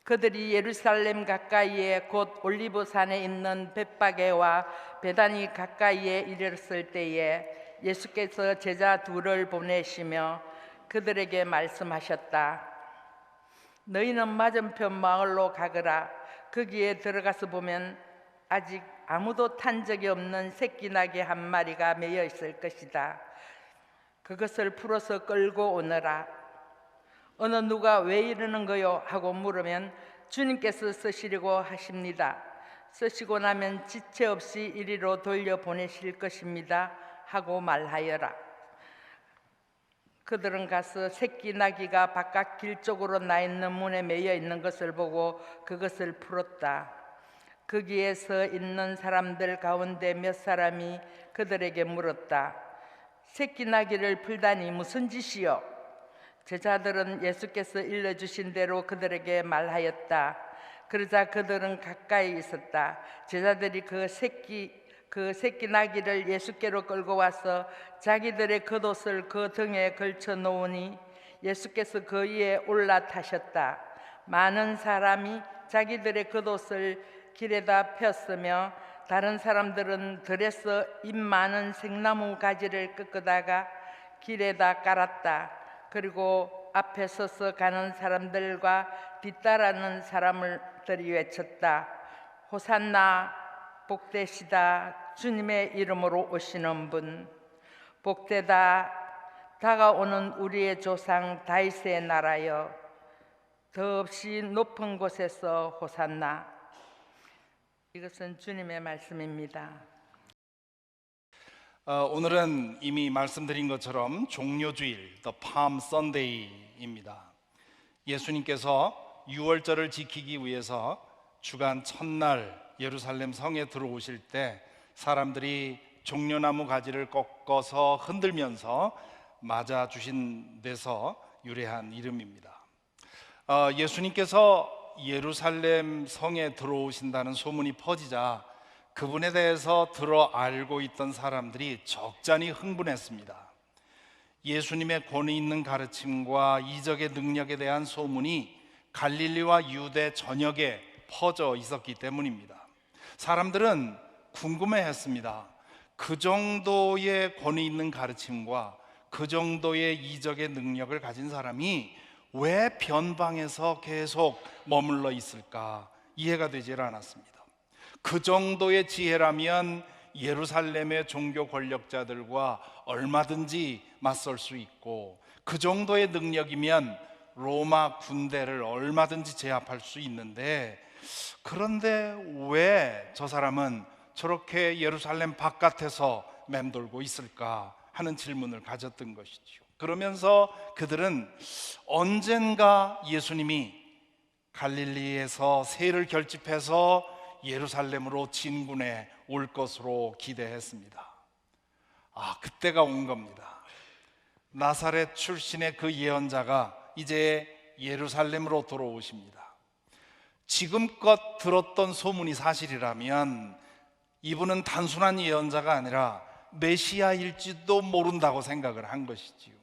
그들이 예루살렘 가까이에 곧 올리브산에 있는 벳바게와 베다니 가까이에 이르렀을 때에 예수께서 제자 둘을 보내시며 그들에게 말씀하셨다. 너희는 맞은편 마을로 가거라. 거기에 들어가서 보면 아직 아무도 탄 적이 없는 새끼 나귀 한 마리가 매여 있을 것이다. 그것을 풀어서 끌고 오너라. 어느 누가 왜 이러는 거요? 하고 물으면 주님께서 쓰시려고 하십니다. 쓰시고 나면 지체 없이 이리로 돌려보내실 것입니다. 하고 말하여라. 그들은 가서 새끼 나귀가 바깥 길 쪽으로 나 있는 문에 매여 있는 것을 보고 그것을 풀었다. 거기에 서 있는 사람들 가운데 몇 사람이 그들에게 물었다. 새끼 나귀를 풀다니 무슨 짓이요? 제자들은 예수께서 일러주신 대로 그들에게 말하였다. 그러자 그들은 가까이 있었다. 제자들이 그 새끼 나귀를 예수께로 끌고 와서 자기들의 겉옷을 그 등에 걸쳐 놓으니 예수께서 그 위에 올라타셨다. 많은 사람이 자기들의 겉옷을 길에다 폈으며 다른 사람들은 들에서 잎 많은 생나무 가지를 꺾어다가 길에다 깔았다. 그리고 앞에 서서 가는 사람들과 뒤따르는 사람들이 외쳤다. 호산나, 복되시다. 주님의 이름으로 오시는 분. 복되다. 다가오는 우리의 조상 다윗의 나라여. 더없이 높은 곳에서 호산나. 이것은 주님의 말씀입니다. 오늘은 이미 말씀드린 것처럼 종료주일, The Palm Sunday입니다. 예수님께서 유월절을 지키기 위해서 주간 첫날 예루살렘 성에 들어오실 때 사람들이 종려나무 가지를 꺾어서 흔들면서 맞아주신 데서 유래한 이름입니다. 예수님께서 예루살렘 성에 들어오신다는 소문이 퍼지자 그분에 대해서 들어 알고 있던 사람들이 적잖이 흥분했습니다. 예수님의 권위 있는 가르침과 이적의 능력에 대한 소문이 갈릴리와 유대 전역에 퍼져 있었기 때문입니다. 사람들은 궁금해했습니다. 그 정도의 권위 있는 가르침과 그 정도의 이적의 능력을 가진 사람이 왜 변방에서 계속 머물러 있을까 이해가 되질 않았습니다. 그 정도의 지혜라면 예루살렘의 종교 권력자들과 얼마든지 맞설 수 있고 그 정도의 능력이면 로마 군대를 얼마든지 제압할 수 있는데 그런데 왜 저 사람은 저렇게 예루살렘 바깥에서 맴돌고 있을까 하는 질문을 가졌던 것이죠. 그러면서 그들은 언젠가 예수님이 갈릴리에서 세를 결집해서 예루살렘으로 진군해 올 것으로 기대했습니다. 그때가 온 겁니다. 나사렛 출신의 그 예언자가 이제 예루살렘으로 들어오십니다. 지금껏 들었던 소문이 사실이라면 이분은 단순한 예언자가 아니라 메시아일지도 모른다고 생각을 한 것이지요.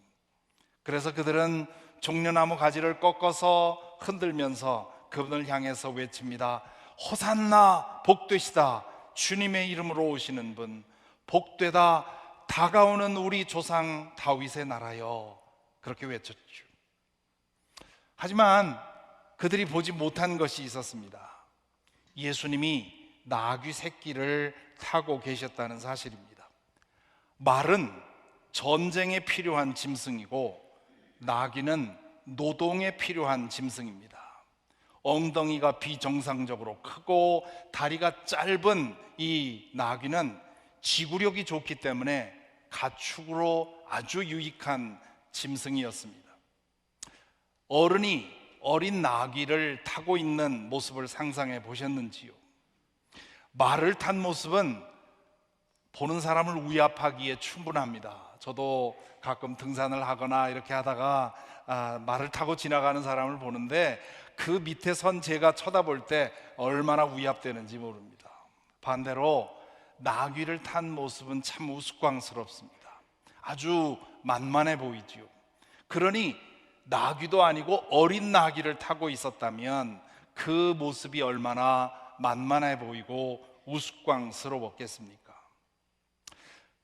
그래서 그들은 종려나무 가지를 꺾어서 흔들면서 그분을 향해서 외칩니다. 호산나, 복되시다. 주님의 이름으로 오시는 분, 복되다. 다가오는 우리 조상 다윗의 나라여. 그렇게 외쳤죠. 하지만 그들이 보지 못한 것이 있었습니다. 예수님이 나귀 새끼를 타고 계셨다는 사실입니다. 말은 전쟁에 필요한 짐승이고 나귀는 노동에 필요한 짐승입니다. 엉덩이가 비정상적으로 크고 다리가 짧은 이 나귀는 지구력이 좋기 때문에 가축으로 아주 유익한 짐승이었습니다. 어른이 어린 나귀를 타고 있는 모습을 상상해 보셨는지요? 말을 탄 모습은 보는 사람을 위압하기에 충분합니다. 저도 가끔 등산을 하거나 이렇게 하다가 말을 타고 지나가는 사람을 보는데 그 밑에 선 제가 쳐다볼 때 얼마나 위압되는지 모릅니다. 반대로 나귀를 탄 모습은 참 우스꽝스럽습니다. 아주 만만해 보이지요. 그러니 나귀도 아니고 어린 나귀를 타고 있었다면 그 모습이 얼마나 만만해 보이고 우스꽝스러웠겠습니까?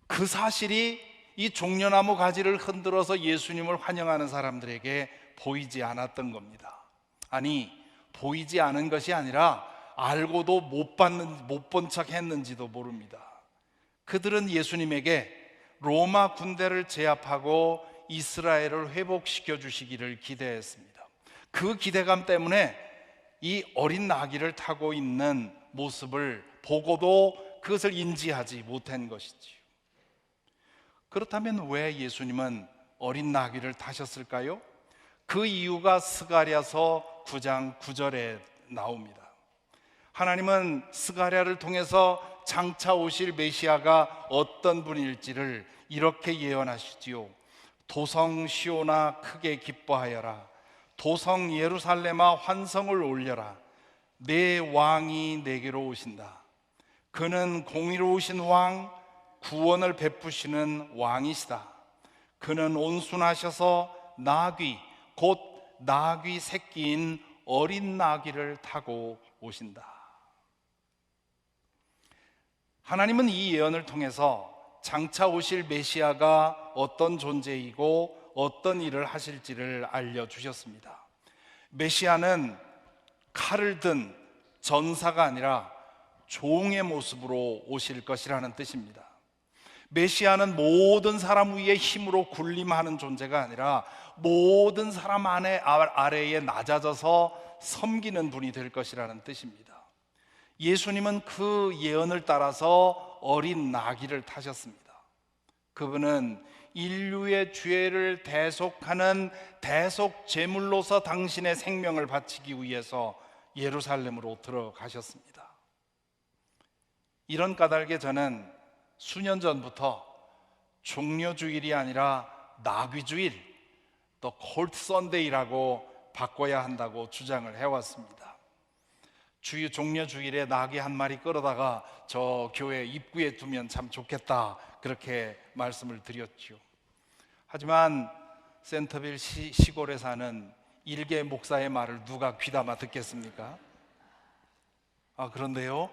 그 사실이 이 종려나무 가지를 흔들어서 예수님을 환영하는 사람들에게 보이지 않았던 겁니다. 아니, 보이지 않은 것이 아니라 알고도 못 본 척 했는지도 모릅니다. 그들은 예수님에게 로마 군대를 제압하고 이스라엘을 회복시켜 주시기를 기대했습니다. 그 기대감 때문에 이 어린 나귀를 타고 있는 모습을 보고도 그것을 인지하지 못한 것이지요. 그렇다면 왜 예수님은 어린 나귀를 타셨을까요? 그 이유가 스가랴서 9장 9절에 나옵니다. 하나님은 스가랴를 통해서 장차 오실 메시아가 어떤 분일지를 이렇게 예언하시지요. 도성 시온아 크게 기뻐하여라. 도성 예루살렘아 환성을 올려라. 내 왕이 내게로 오신다. 그는 공의로우신 왕, 구원을 베푸시는 왕이시다. 그는 온순하셔서 나귀, 곧 나귀 새끼인 어린 나귀를 타고 오신다. 하나님은 이 예언을 통해서 장차 오실 메시아가 어떤 존재이고 어떤 일을 하실지를 알려주셨습니다. 메시아는 칼을 든 전사가 아니라 종의 모습으로 오실 것이라는 뜻입니다. 메시아는 모든 사람 위에 힘으로 군림하는 존재가 아니라 모든 사람 아래에 낮아져서 섬기는 분이 될 것이라는 뜻입니다. 예수님은 그 예언을 따라서 어린 나귀를 타셨습니다. 그분은 인류의 죄를 대속하는 대속 제물로서 당신의 생명을 바치기 위해서 예루살렘으로 들어가셨습니다. 이런 까닭에 저는 수년 전부터 종려주일이 아니라 나귀주일, 또 콜트 선데이라고 바꿔야 한다고 주장을 해왔습니다. 종려주일에 나귀 한 마리 끌어다가 저 교회 입구에 두면 참 좋겠다, 그렇게 말씀을 드렸죠. 하지만 센터빌 시골에 사는 일개 목사의 말을 누가 귀담아 듣겠습니까? 그런데요,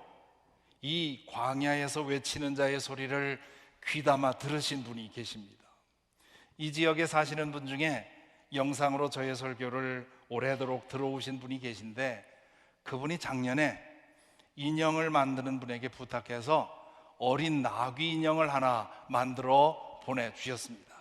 이 광야에서 외치는 자의 소리를 귀담아 들으신 분이 계십니다. 이 지역에 사시는 분 중에 영상으로 저의 설교를 오래도록 들어오신 분이 계신데, 그분이 작년에 인형을 만드는 분에게 부탁해서 어린 나귀 인형을 하나 만들어 보내주셨습니다.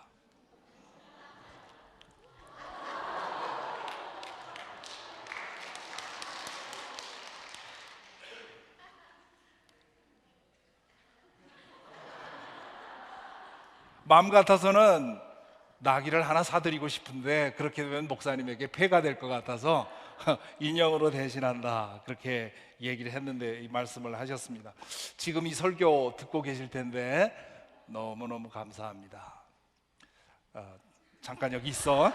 마음 같아서는 나귀를 하나 사드리고 싶은데 그렇게 되면 목사님에게 폐가 될 것 같아서 인형으로 대신한다, 그렇게 얘기를 했는데 이 말씀을 하셨습니다. 지금 이 설교 듣고 계실 텐데 너무너무 감사합니다. 잠깐 여기 있어.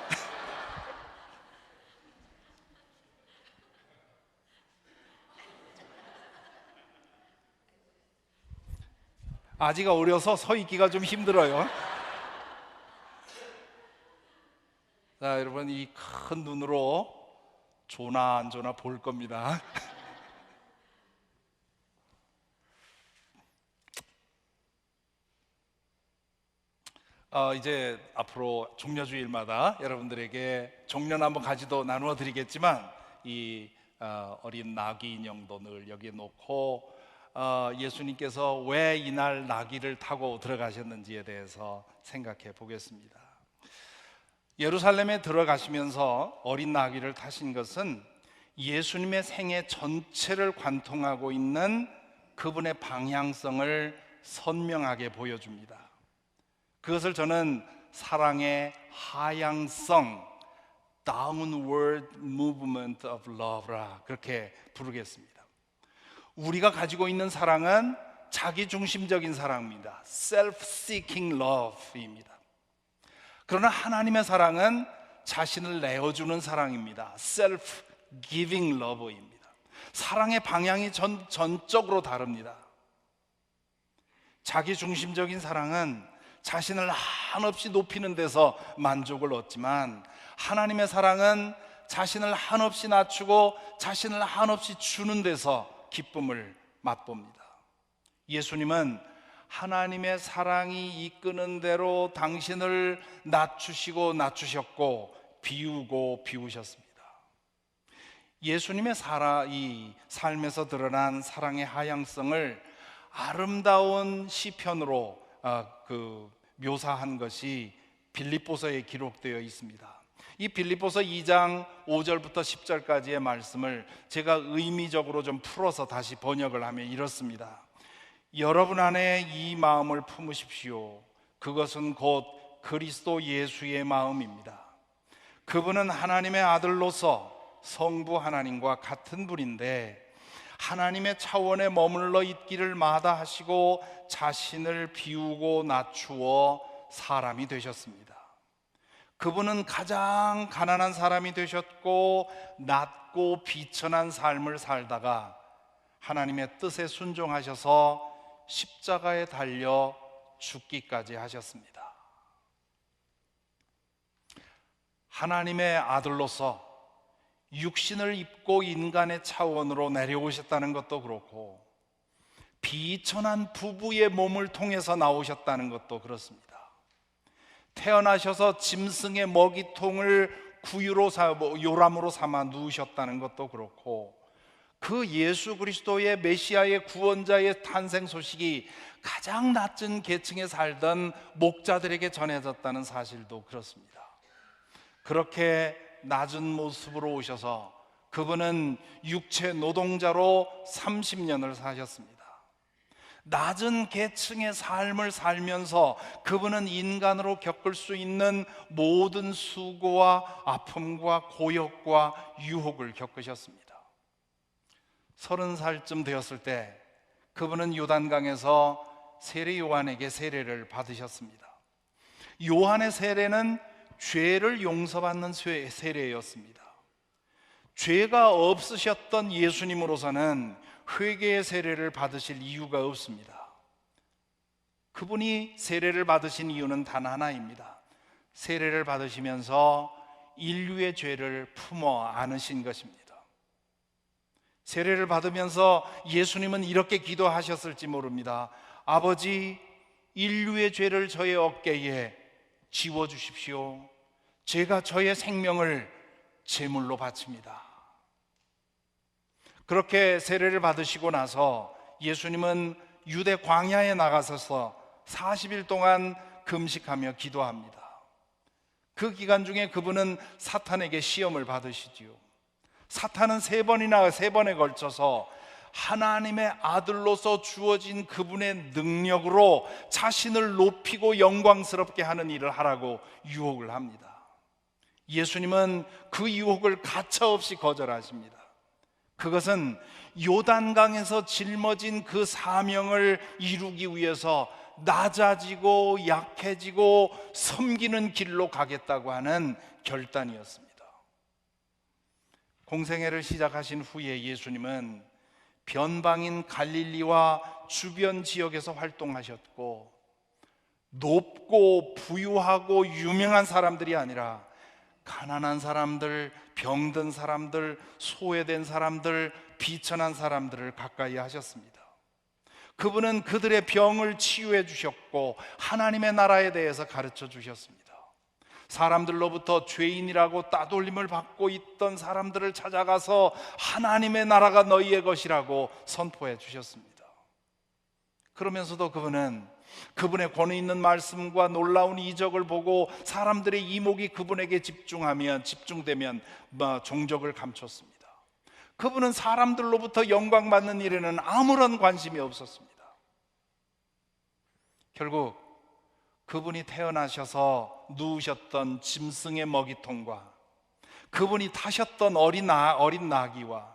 아지가 어려서 서 있기가 좀 힘들어요. 자, 여러분, 이 큰 눈으로 조나 안 조나 볼 겁니다. 이제 앞으로 종려주일마다 여러분들에게 종려나무 가지도 나누어 드리겠지만 이 어린 나귀 인형도 늘 여기에 놓고 예수님께서 왜 이날 나귀를 타고 들어가셨는지에 대해서 생각해 보겠습니다. 예루살렘에 들어가시면서 어린 나귀를 타신 것은 예수님의 생애 전체를 관통하고 있는 그분의 방향성을 선명하게 보여줍니다. 그것을 저는 사랑의 하향성, downward movement of love라 그렇게 부르겠습니다. 우리가 가지고 있는 사랑은 자기중심적인 사랑입니다. self-seeking love입니다. 그러나 하나님의 사랑은 자신을 내어주는 사랑입니다. self-giving love입니다. 사랑의 방향이 전적으로 다릅니다. 자기중심적인 사랑은 자신을 한없이 높이는 데서 만족을 얻지만, 하나님의 사랑은 자신을 한없이 낮추고 자신을 한없이 주는 데서 기쁨을 맛봅니다. 예수님은 하나님의 사랑이 이끄는 대로 당신을 낮추시고 낮추셨고 비우고 비우셨습니다. 예수님의 이 삶에서 드러난 사랑의 하향성을 아름다운 시편으로 묘사한 것이 빌립보서에 기록되어 있습니다. 이 빌립보서 2장 5절부터 10절까지의 말씀을 제가 의미적으로 좀 풀어서 다시 번역을 하면 이렇습니다. 여러분 안에 이 마음을 품으십시오. 그것은 곧 그리스도 예수의 마음입니다. 그분은 하나님의 아들로서 성부 하나님과 같은 분인데 하나님의 차원에 머물러 있기를 마다하시고 자신을 비우고 낮추어 사람이 되셨습니다. 그분은 가장 가난한 사람이 되셨고 낮고 비천한 삶을 살다가 하나님의 뜻에 순종하셔서 십자가에 달려 죽기까지 하셨습니다. 하나님의 아들로서 육신을 입고 인간의 차원으로 내려오셨다는 것도 그렇고 비천한 부부의 몸을 통해서 나오셨다는 것도 그렇습니다. 태어나셔서 짐승의 먹이통을 요람으로 삼아 누우셨다는 것도 그렇고 그 예수 그리스도의 메시아의 구원자의 탄생 소식이 가장 낮은 계층에 살던 목자들에게 전해졌다는 사실도 그렇습니다. 그렇게 낮은 모습으로 오셔서 그분은 육체 노동자로 30년을 사셨습니다. 낮은 계층의 삶을 살면서 그분은 인간으로 겪을 수 있는 모든 수고와 아픔과 고역과 유혹을 겪으셨습니다. 30살쯤 되었을 때 그분은 요단강에서 세례 요한에게 세례를 받으셨습니다. 요한의 세례는 죄를 용서받는 세례였습니다. 죄가 없으셨던 예수님으로서는 회개의 세례를 받으실 이유가 없습니다. 그분이 세례를 받으신 이유는 단 하나입니다. 세례를 받으시면서 인류의 죄를 품어 안으신 것입니다. 세례를 받으면서 예수님은 이렇게 기도하셨을지 모릅니다. 아버지, 인류의 죄를 저의 어깨에 지워주십시오. 제가 저의 생명을 제물로 바칩니다. 그렇게 세례를 받으시고 나서 예수님은 유대 광야에 나가셔서 40일 동안 금식하며 기도합니다. 그 기간 중에 그분은 사탄에게 시험을 받으시지요. 사탄은 세 번에 걸쳐서 하나님의 아들로서 주어진 그분의 능력으로 자신을 높이고 영광스럽게 하는 일을 하라고 유혹을 합니다. 예수님은 그 유혹을 가차없이 거절하십니다. 그것은 요단강에서 짊어진 그 사명을 이루기 위해서 낮아지고 약해지고 섬기는 길로 가겠다고 하는 결단이었습니다. 공생애를 시작하신 후에 예수님은 변방인 갈릴리와 주변 지역에서 활동하셨고 높고 부유하고 유명한 사람들이 아니라 가난한 사람들, 병든 사람들, 소외된 사람들, 비천한 사람들을 가까이 하셨습니다. 그분은 그들의 병을 치유해 주셨고 하나님의 나라에 대해서 가르쳐 주셨습니다. 사람들로부터 죄인이라고 따돌림을 받고 있던 사람들을 찾아가서 하나님의 나라가 너희의 것이라고 선포해 주셨습니다. 그러면서도 그분은 그분의 권위 있는 말씀과 놀라운 이적을 보고 사람들의 이목이 그분에게 집중되면 종적을 감췄습니다. 그분은 사람들로부터 영광받는 일에는 아무런 관심이 없었습니다. 결국 그분이 태어나셔서 누우셨던 짐승의 먹이통과 그분이 타셨던 어린 나귀와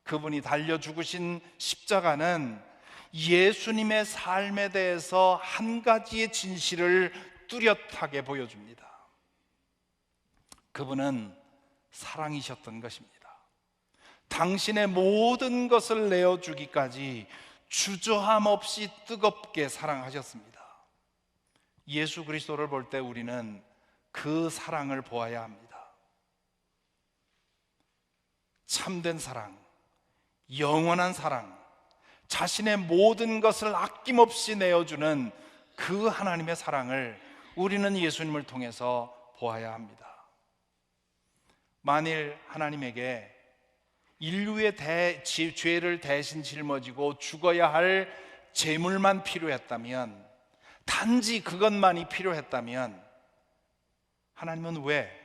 그분이 달려 죽으신 십자가는 예수님의 삶에 대해서 한 가지의 진실을 뚜렷하게 보여줍니다. 그분은 사랑이셨던 것입니다. 당신의 모든 것을 내어주기까지 주저함 없이 뜨겁게 사랑하셨습니다. 예수 그리스도를 볼 때 우리는 그 사랑을 보아야 합니다. 참된 사랑, 영원한 사랑, 자신의 모든 것을 아낌없이 내어주는 그 하나님의 사랑을 우리는 예수님을 통해서 보아야 합니다. 만일 하나님에게 인류의 죄를 대신 짊어지고 죽어야 할 제물만 필요했다면, 단지 그것만이 필요했다면, 하나님은 왜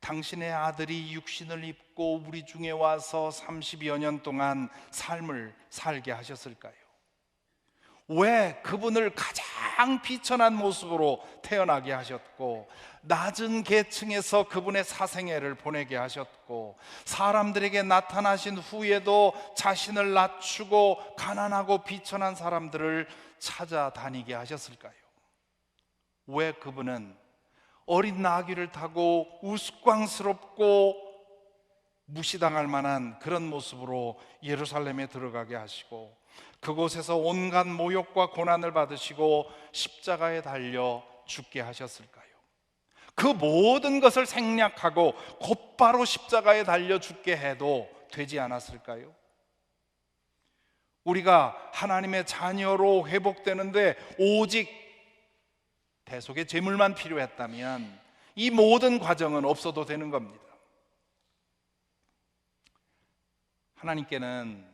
당신의 아들이 육신을 입고 우리 중에 와서 30여 년 동안 삶을 살게 하셨을까요? 왜 그분을 가장 비천한 모습으로 태어나게 하셨고, 낮은 계층에서 그분의 사생애를 보내게 하셨고, 사람들에게 나타나신 후에도 자신을 낮추고 가난하고 비천한 사람들을 찾아다니게 하셨을까요? 왜 그분은 어린 나귀를 타고 우스꽝스럽고 무시당할 만한 그런 모습으로 예루살렘에 들어가게 하시고, 그곳에서 온갖 모욕과 고난을 받으시고 십자가에 달려 죽게 하셨을까요? 그 모든 것을 생략하고 곧바로 십자가에 달려 죽게 해도 되지 않았을까요? 우리가 하나님의 자녀로 회복되는데 오직 대속의 제물만 필요했다면 이 모든 과정은 없어도 되는 겁니다. 하나님께는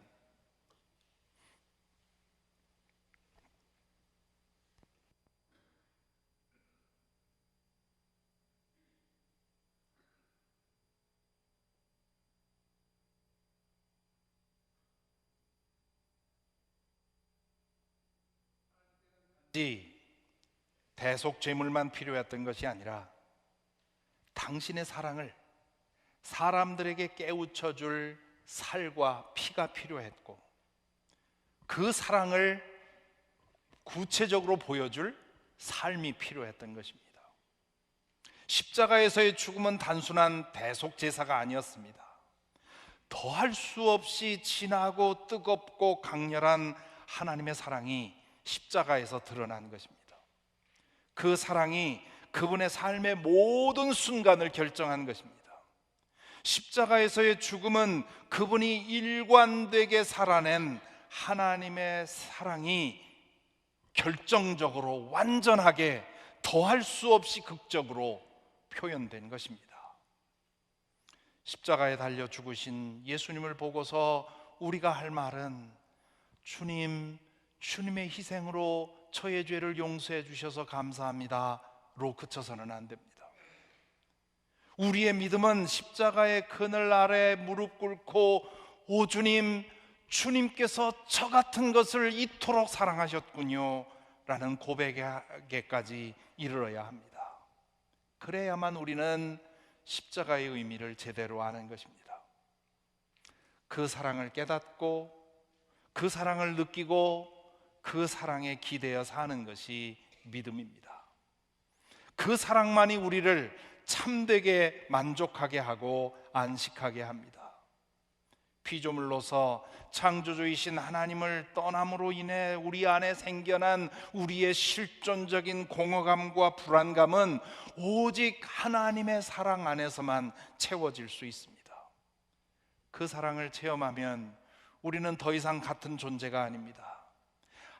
대속 제물만 필요했던 것이 아니라 당신의 사랑을 사람들에게 깨우쳐 줄 살과 피가 필요했고, 그 사랑을 구체적으로 보여줄 삶이 필요했던 것입니다. 십자가에서의 죽음은 단순한 대속 제사가 아니었습니다. 더할 수 없이 진하고 뜨겁고 강렬한 하나님의 사랑이 십자가에서 드러난 것입니다. 그 사랑이 그분의 삶의 모든 순간을 결정한 것입니다. 십자가에서의 죽음은 그분이 일관되게 살아낸 하나님의 사랑이 결정적으로 완전하게 더할 수 없이 극적으로 표현된 것입니다. 십자가에 달려 죽으신 예수님을 보고서 우리가 할 말은, 주님, 주님의 희생으로 저의 죄를 용서해 주셔서 감사합니다로 그쳐서는 안 됩니다. 우리의 믿음은 십자가의 그늘 아래 무릎 꿇고, 오 주님, 주님께서 저 같은 것을 이토록 사랑하셨군요 라는 고백에까지 이르러야 합니다. 그래야만 우리는 십자가의 의미를 제대로 아는 것입니다. 그 사랑을 깨닫고, 그 사랑을 느끼고, 그 사랑에 기대어 사는 것이 믿음입니다. 그 사랑만이 우리를 참되게 만족하게 하고 안식하게 합니다. 피조물로서 창조주이신 하나님을 떠남으로 인해 우리 안에 생겨난 우리의 실존적인 공허감과 불안감은 오직 하나님의 사랑 안에서만 채워질 수 있습니다. 그 사랑을 체험하면 우리는 더 이상 같은 존재가 아닙니다.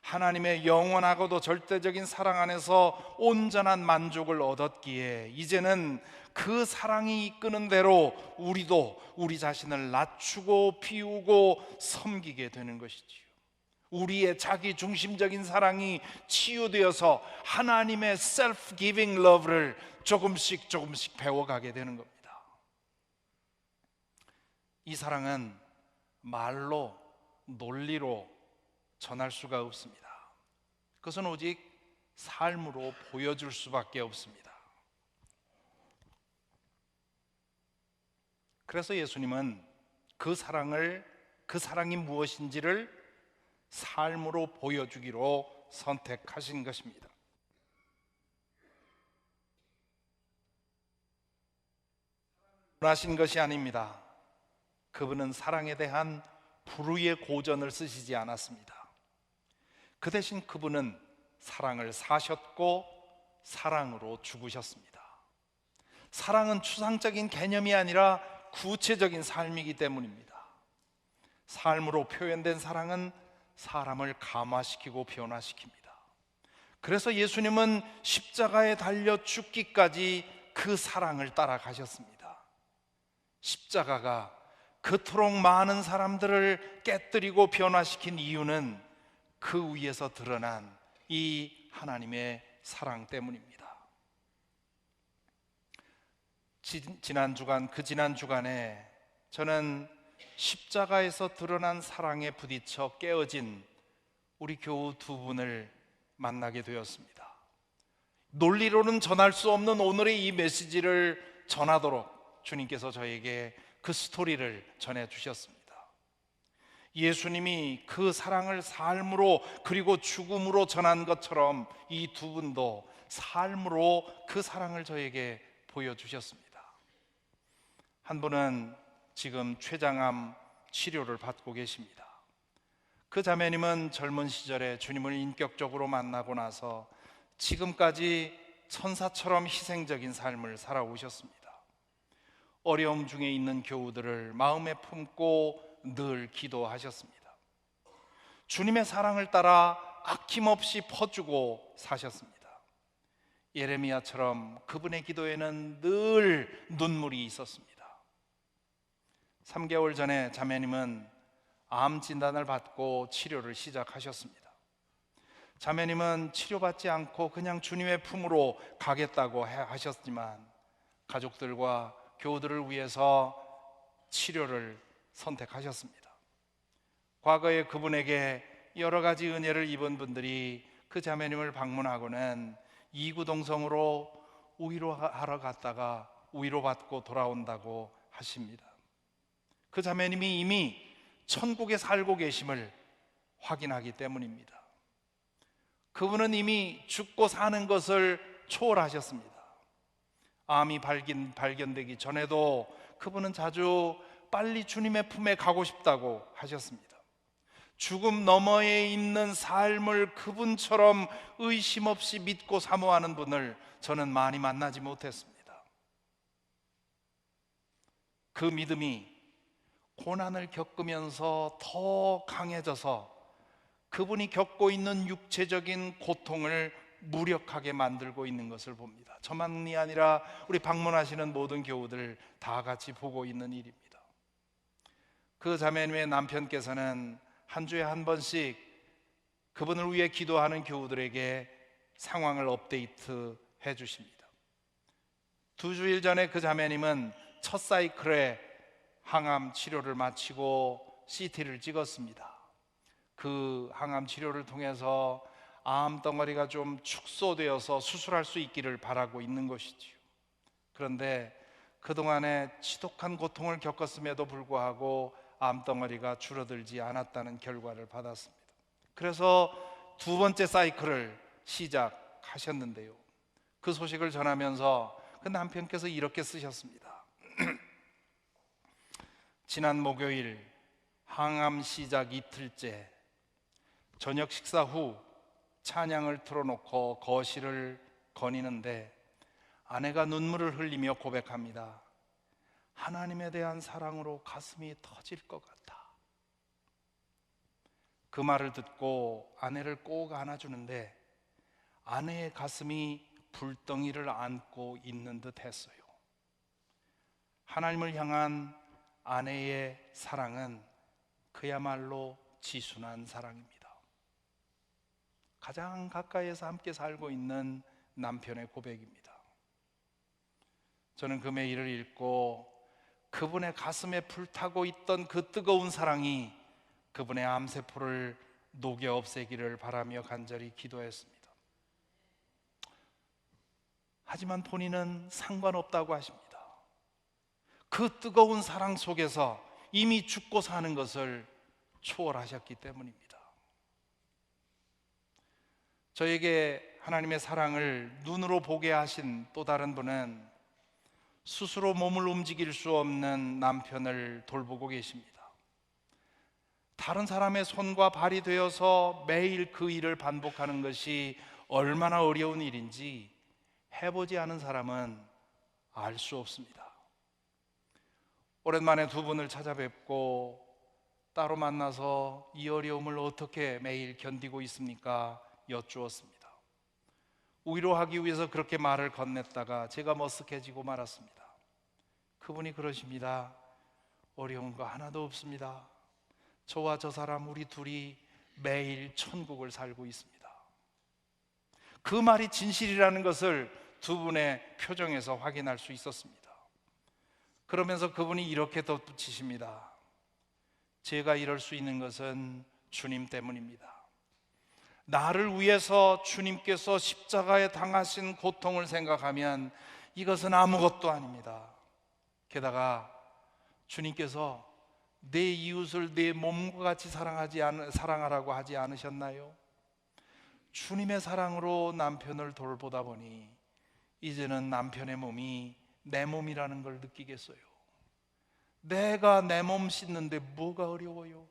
하나님의 영원하고도 절대적인 사랑 안에서 온전한 만족을 얻었기에 이제는 그 사랑이 이끄는 대로 우리도 우리 자신을 낮추고 비우고 섬기게 되는 것이지요. 우리의 자기 중심적인 사랑이 치유되어서 하나님의 self-giving love를 조금씩 배워가게 되는 겁니다. 이 사랑은 말로, 논리로 전할 수가 없습니다. 그것은 오직 삶으로 보여줄 수밖에 없습니다. 그래서 예수님은 그 사랑이 무엇인지를 삶으로 보여주기로 선택하신 것입니다. 원하신 것이 아닙니다. 그분은 사랑에 대한 불의의 고전을 쓰시지 않았습니다. 그 대신 그분은 사랑을 사셨고 사랑으로 죽으셨습니다. 사랑은 추상적인 개념이 아니라 구체적인 삶이기 때문입니다. 삶으로 표현된 사랑은 사람을 감화시키고 변화시킵니다. 그래서 예수님은 십자가에 달려 죽기까지 그 사랑을 따라가셨습니다. 십자가가 그토록 많은 사람들을 깨뜨리고 변화시킨 이유는 그 위에서 드러난 이 하나님의 사랑 때문입니다. 지난 주간에 저는 십자가에서 드러난 사랑에 부딪혀 깨어진 우리 교우 두 분을 만나게 되었습니다. 논리로는 전할 수 없는 오늘의 이 메시지를 전하도록 주님께서 저에게 그 스토리를 전해주셨습니다. 예수님이 그 사랑을 삶으로 그리고 죽음으로 전한 것처럼 이 두 분도 삶으로 그 사랑을 저에게 보여주셨습니다. 한 분은 지금 췌장암 치료를 받고 계십니다. 그 자매님은 젊은 시절에 주님을 인격적으로 만나고 나서 지금까지 천사처럼 희생적인 삶을 살아오셨습니다. 어려움 중에 있는 교우들을 마음에 품고 늘 기도하셨습니다. 주님의 사랑을 따라 아낌없이 퍼주고 사셨습니다. 예레미야처럼 그분의 기도에는 늘 눈물이 있었습니다. 3개월 전에 자매님은 암 진단을 받고 치료를 시작하셨습니다. 자매님은 치료받지 않고 그냥 주님의 품으로 가겠다고 하셨지만 가족들과 교우들을 위해서 치료를 선택하셨습니다. 과거에 그분에게 여러 가지 은혜를 입은 분들이 그 자매님을 방문하고는 이구동성으로 위로하러 갔다가 위로받고 돌아온다고 하십니다. 그 자매님이 이미 천국에 살고 계심을 확인하기 때문입니다. 그분은 이미 죽고 사는 것을 초월하셨습니다. 암이 발견되기 전에도 그분은 자주 빨리 주님의 품에 가고 싶다고 하셨습니다. 죽음 너머에 있는 삶을 그분처럼 의심 없이 믿고 사모하는 분을 저는 많이 만나지 못했습니다. 그 믿음이 고난을 겪으면서 더 강해져서 그분이 겪고 있는 육체적인 고통을 무력하게 만들고 있는 것을 봅니다. 저만이 아니라 우리 방문하시는 모든 교우들 다 같이 보고 있는 일입니다. 그 자매님의 남편께서는 한 주에 한 번씩 그분을 위해 기도하는 교우들에게 상황을 업데이트 해 주십니다. 2주일 전에 그 자매님은 첫 사이클에 항암 치료를 마치고 CT를 찍었습니다. 그 항암 치료를 통해서 암 덩어리가 좀 축소되어서 수술할 수 있기를 바라고 있는 것이지요. 그런데 그동안에 지독한 고통을 겪었음에도 불구하고 암 덩어리가 줄어들지 않았다는 결과를 받았습니다. 그래서 두 번째 사이클을 시작하셨는데요, 그 소식을 전하면서 그 남편께서 이렇게 쓰셨습니다. 지난 목요일 항암 시작 이틀째 저녁 식사 후 찬양을 틀어놓고 거실을 거니는데 아내가 눈물을 흘리며 고백합니다. 하나님에 대한 사랑으로 가슴이 터질 것 같아. 그 말을 듣고 아내를 꼭 안아주는데 아내의 가슴이 불덩이를 안고 있는 듯 했어요. 하나님을 향한 아내의 사랑은 그야말로 지순한 사랑입니다. 가장 가까이에서 함께 살고 있는 남편의 고백입니다. 저는 그 메일을 읽고 그분의 가슴에 불타고 있던 그 뜨거운 사랑이 그분의 암세포를 녹여 없애기를 바라며 간절히 기도했습니다. 하지만 본인은 상관없다고 하십니다. 그 뜨거운 사랑 속에서 이미 죽고 사는 것을 초월하셨기 때문입니다. 저에게 하나님의 사랑을 눈으로 보게 하신 또 다른 분은 스스로 몸을 움직일 수 없는 남편을 돌보고 계십니다. 다른 사람의 손과 발이 되어서 매일 그 일을 반복하는 것이 얼마나 어려운 일인지 해보지 않은 사람은 알 수 없습니다. 오랜만에 두 분을 찾아뵙고 따로 만나서 이 어려움을 어떻게 매일 견디고 있습니까? 여쭈었습니다. 위로하기 위해서 그렇게 말을 건넸다가 제가 머쓱해지고 말았습니다. 그분이 그러십니다. 어려운 거 하나도 없습니다. 저와 저 사람 우리 둘이 매일 천국을 살고 있습니다. 그 말이 진실이라는 것을 두 분의 표정에서 확인할 수 있었습니다. 그러면서 그분이 이렇게 덧붙이십니다. 제가 이럴 수 있는 것은 주님 때문입니다. 나를 위해서 주님께서 십자가에 당하신 고통을 생각하면 이것은 아무것도 아닙니다. 게다가 주님께서 내 이웃을 내 몸과 같이 사랑하라고 하지 않으셨나요? 주님의 사랑으로 남편을 돌보다 보니 이제는 남편의 몸이 내 몸이라는 걸 느끼겠어요. 내가 내 몸 씻는데 뭐가 어려워요?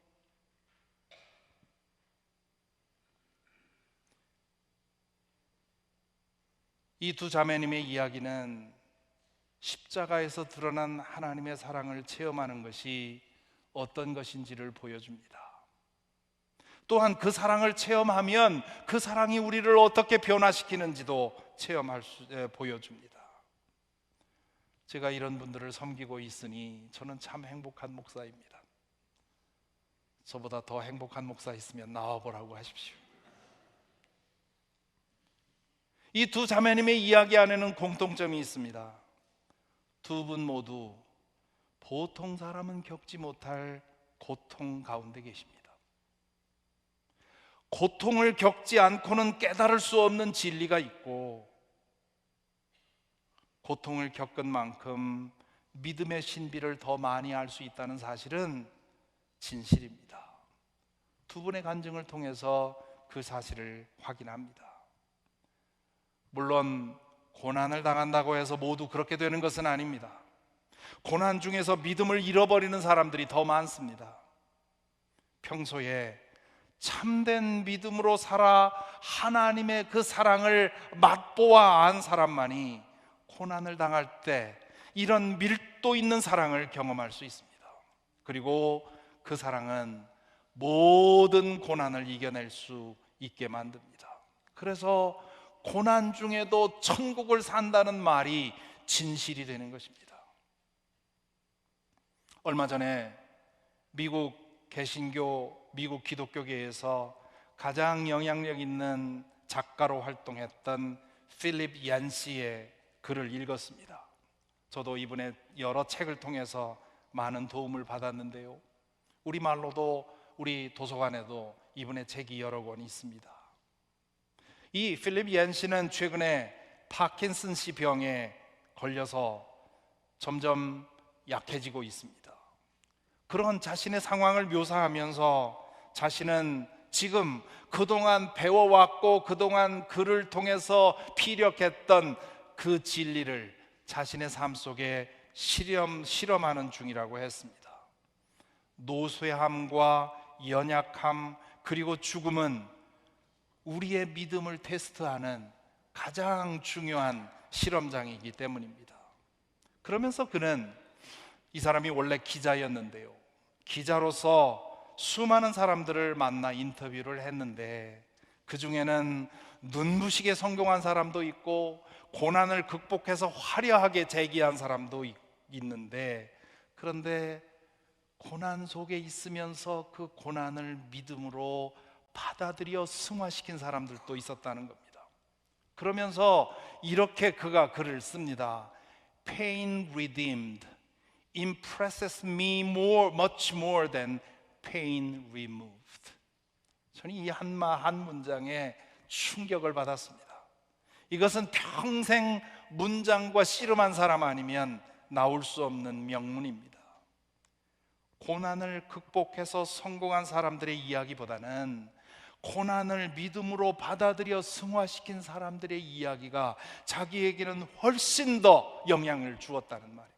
이 두 자매님의 이야기는 십자가에서 드러난 하나님의 사랑을 체험하는 것이 어떤 것인지를 보여줍니다. 또한 그 사랑을 체험하면 그 사랑이 우리를 어떻게 변화시키는지도 보여줍니다. 제가 이런 분들을 섬기고 있으니 저는 참 행복한 목사입니다. 저보다 더 행복한 목사 있으면 나와보라고 하십시오. 이 두 자매님의 이야기 안에는 공통점이 있습니다. 두 분 모두 보통 사람은 겪지 못할 고통 가운데 계십니다. 고통을 겪지 않고는 깨달을 수 없는 진리가 있고, 고통을 겪은 만큼 믿음의 신비를 더 많이 알 수 있다는 사실은 진실입니다. 두 분의 간증을 통해서 그 사실을 확인합니다. 물론 고난을 당한다고 해서 모두 그렇게 되는 것은 아닙니다. 고난 중에서 믿음을 잃어버리는 사람들이 더 많습니다. 평소에 참된 믿음으로 살아 하나님의 그 사랑을 맛보아 안 사람만이 고난을 당할 때 이런 밀도 있는 사랑을 경험할 수 있습니다. 그리고 그 사랑은 모든 고난을 이겨낼 수 있게 만듭니다. 그래서 고난 중에도 천국을 산다는 말이 진실이 되는 것입니다. 얼마 전에 미국 개신교, 미국 기독교계에서 가장 영향력 있는 작가로 활동했던 필립 얀시의 글을 읽었습니다. 저도 이분의 여러 책을 통해서 많은 도움을 받았는데요, 우리말로도 우리 도서관에도 이분의 책이 여러 권 있습니다. 이 필립 얀시는 최근에 파킨슨씨 병에 걸려서 점점 약해지고 있습니다. 그런 자신의 상황을 묘사하면서 자신은 지금 그동안 배워왔고 그동안 그를 통해서 피력했던 그 진리를 자신의 삶 속에 실험하는 중이라고 했습니다. 노쇠함과 연약함 그리고 죽음은 우리의 믿음을 테스트하는 가장 중요한 실험장이기 때문입니다. 그러면서 그는, 이 사람이 원래 기자였는데요, 기자로서 수많은 사람들을 만나 인터뷰를 했는데 그 중에는 눈부시게 성공한 사람도 있고 고난을 극복해서 화려하게 재기한 사람도 있는데, 그런데 고난 속에 있으면서 그 고난을 믿음으로 받아들여 승화시킨 사람들도 있었다는 겁니다. 그러면서 이렇게 그가 글을 씁니다. Pain redeemed impresses me much more than pain removed. 저는 이 한 문장에 충격을 받았습니다. 이것은 평생 문장과 씨름한 사람 아니면 나올 수 없는 명문입니다. 고난을 극복해서 성공한 사람들의 이야기보다는 고난을 믿음으로 받아들여 승화시킨 사람들의 이야기가 자기에게는 훨씬 더 영향을 주었다는 말입니다.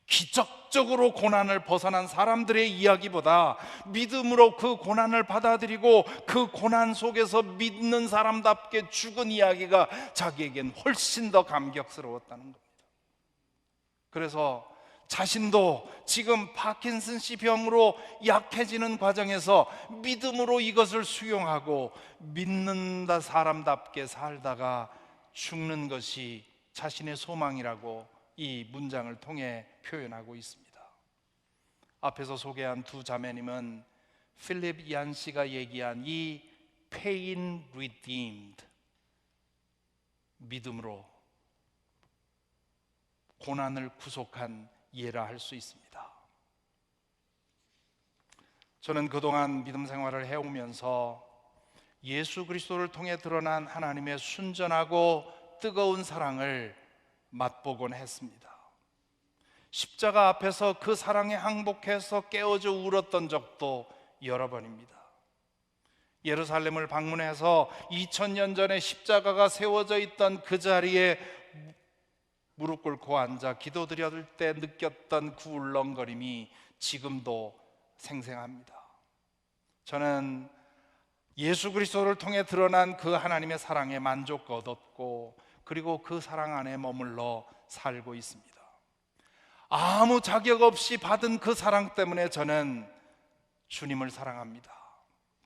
기적적으로 고난을 벗어난 사람들의 이야기보다 믿음으로 그 고난을 받아들이고 그 고난 속에서 믿는 사람답게 죽은 이야기가 자기에겐 훨씬 더 감격스러웠다는 겁니다. 그래서 자신도 지금 파킨슨씨 병으로 약해지는 과정에서 믿음으로 이것을 수용하고 믿는다 사람답게 살다가 죽는 것이 자신의 소망이라고 이 문장을 통해 표현하고 있습니다. 앞에서 소개한 두 자매님은 필립 얀 씨가 얘기한 이 pain redeemed, 믿음으로 고난을 구속한 예라 할 수 있습니다. 저는 그동안 믿음 생활을 해오면서 예수 그리스도를 통해 드러난 하나님의 순전하고 뜨거운 사랑을 맛보곤 했습니다. 십자가 앞에서 그 사랑에 항복해서 깨어져 울었던 적도 여러 번입니다. 예루살렘을 방문해서 2000년 전에 십자가가 세워져 있던 그 자리에 무릎 꿇고 앉아 기도드릴 때 느꼈던 그 울렁거림이 지금도 생생합니다. 저는 예수 그리스도를 통해 드러난 그 하나님의 사랑에 만족 얻었고, 그리고 그 사랑 안에 머물러 살고 있습니다. 아무 자격 없이 받은 그 사랑 때문에 저는 주님을 사랑합니다.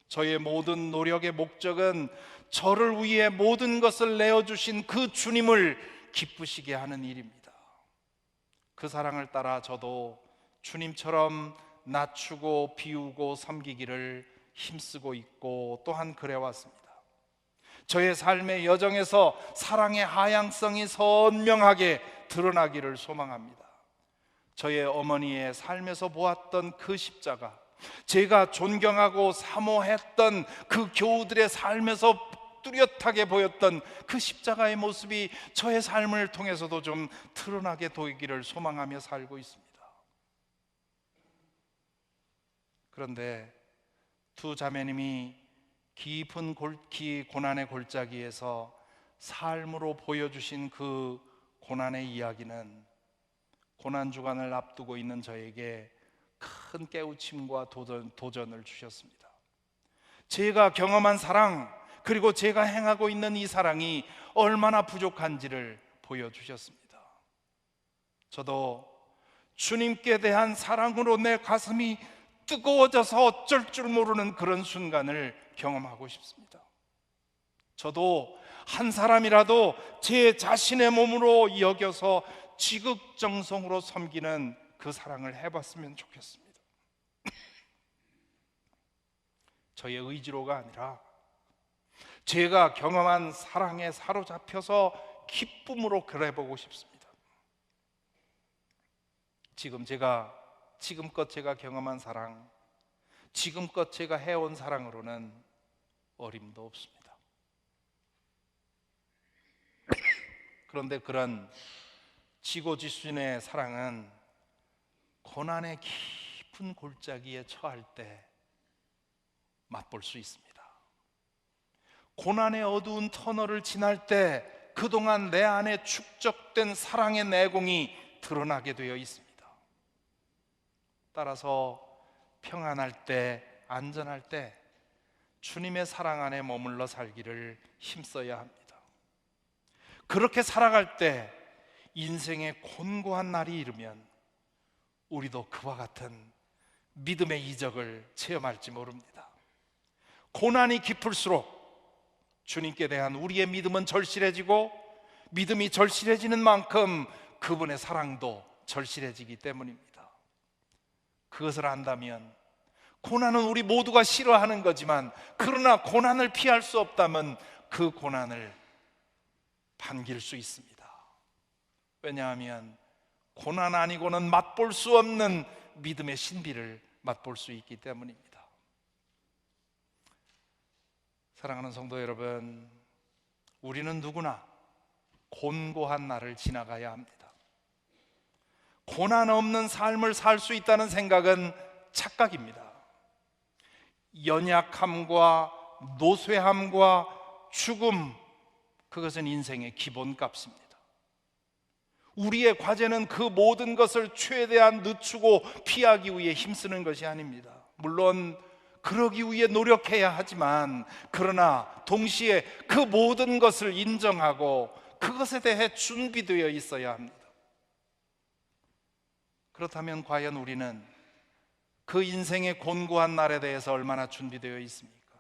저의 모든 노력의 목적은 저를 위해 모든 것을 내어주신 그 주님을 기쁘시게 하는 일입니다. 그 사랑을 따라 저도 주님처럼 낮추고 비우고 섬기기를 힘쓰고 있고 또한 그래왔습니다. 저의 삶의 여정에서 사랑의 하향성이 선명하게 드러나기를 소망합니다. 저의 어머니의 삶에서 보았던 그 십자가, 제가 존경하고 사모했던 그 교우들의 삶에서 뚜렷하게 보였던 그 십자가의 모습이 저의 삶을 통해서도 좀 드러나게 되기를 소망하며 살고 있습니다. 그런데 두 자매님이 깊은 고난의 골짜기에서 삶으로 보여주신 그 고난의 이야기는 고난 주간을 앞두고 있는 저에게 큰 깨우침과 도전을 주셨습니다. 제가 경험한 사랑, 그리고 제가 행하고 있는 이 사랑이 얼마나 부족한지를 보여주셨습니다. 저도 주님께 대한 사랑으로 내 가슴이 뜨거워져서 어쩔 줄 모르는 그런 순간을 경험하고 싶습니다. 저도 한 사람이라도 제 자신의 몸으로 여겨서 지극정성으로 섬기는 그 사랑을 해봤으면 좋겠습니다. 저의 의지로가 아니라 제가 경험한 사랑에 사로잡혀서 기쁨으로 그래보고 싶습니다. 지금껏 제가 경험한 사랑, 지금껏 제가 해온 사랑으로는 어림도 없습니다. 그런데 그런 지고지순의 사랑은 고난의 깊은 골짜기에 처할 때 맛볼 수 있습니다. 고난의 어두운 터널을 지날 때 그동안 내 안에 축적된 사랑의 내공이 드러나게 되어 있습니다. 따라서 평안할 때, 안전할 때 주님의 사랑 안에 머물러 살기를 힘써야 합니다. 그렇게 살아갈 때 인생의 곤고한 날이 이르면 우리도 그와 같은 믿음의 이적을 체험할지 모릅니다. 고난이 깊을수록 주님께 대한 우리의 믿음은 절실해지고, 믿음이 절실해지는 만큼 그분의 사랑도 절실해지기 때문입니다. 그것을 안다면, 고난은 우리 모두가 싫어하는 거지만, 그러나 고난을 피할 수 없다면 그 고난을 반길 수 있습니다. 왜냐하면 고난 아니고는 맛볼 수 없는 믿음의 신비를 맛볼 수 있기 때문입니다. 사랑하는 성도 여러분, 우리는 누구나 곤고한 날을 지나가야 합니다. 고난 없는 삶을 살 수 있다는 생각은 착각입니다. 연약함과 노쇠함과 죽음, 그것은 인생의 기본값입니다. 우리의 과제는 그 모든 것을 최대한 늦추고 피하기 위해 힘쓰는 것이 아닙니다. 물론 그러기 위해 노력해야 하지만, 그러나 동시에 그 모든 것을 인정하고 그것에 대해 준비되어 있어야 합니다. 그렇다면 과연 우리는 그 인생의 곤고한 날에 대해서 얼마나 준비되어 있습니까?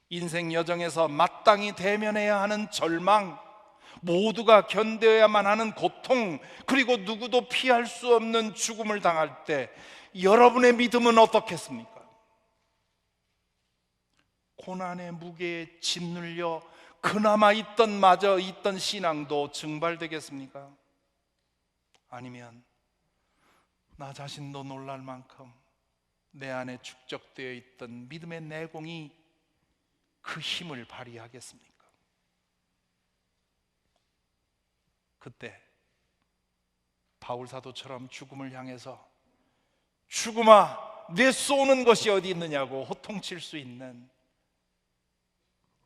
인생 여정에서 마땅히 대면해야 하는 절망, 모두가 견뎌야만 하는 고통, 그리고 누구도 피할 수 없는 죽음을 당할 때 여러분의 믿음은 어떻겠습니까? 고난의 무게에 짓눌려 그나마 있던 신앙도 증발되겠습니까? 아니면 나 자신도 놀랄 만큼 내 안에 축적되어 있던 믿음의 내공이 그 힘을 발휘하겠습니까? 그때 바울 사도처럼 죽음을 향해서 죽음아 내 쏘는 것이 어디 있느냐고 호통칠 수 있는,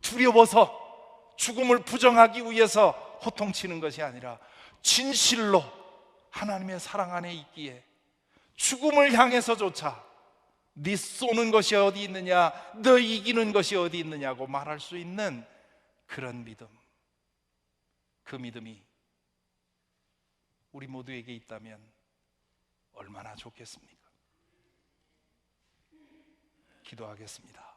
두려워서 죽음을 부정하기 위해서 호통치는 것이 아니라 진실로 하나님의 사랑 안에 있기에 죽음을 향해서조차 네 쏘는 것이 어디 있느냐, 너 이기는 것이 어디 있느냐고 말할 수 있는 그런 믿음, 그 믿음이 우리 모두에게 있다면 얼마나 좋겠습니까? 기도하겠습니다.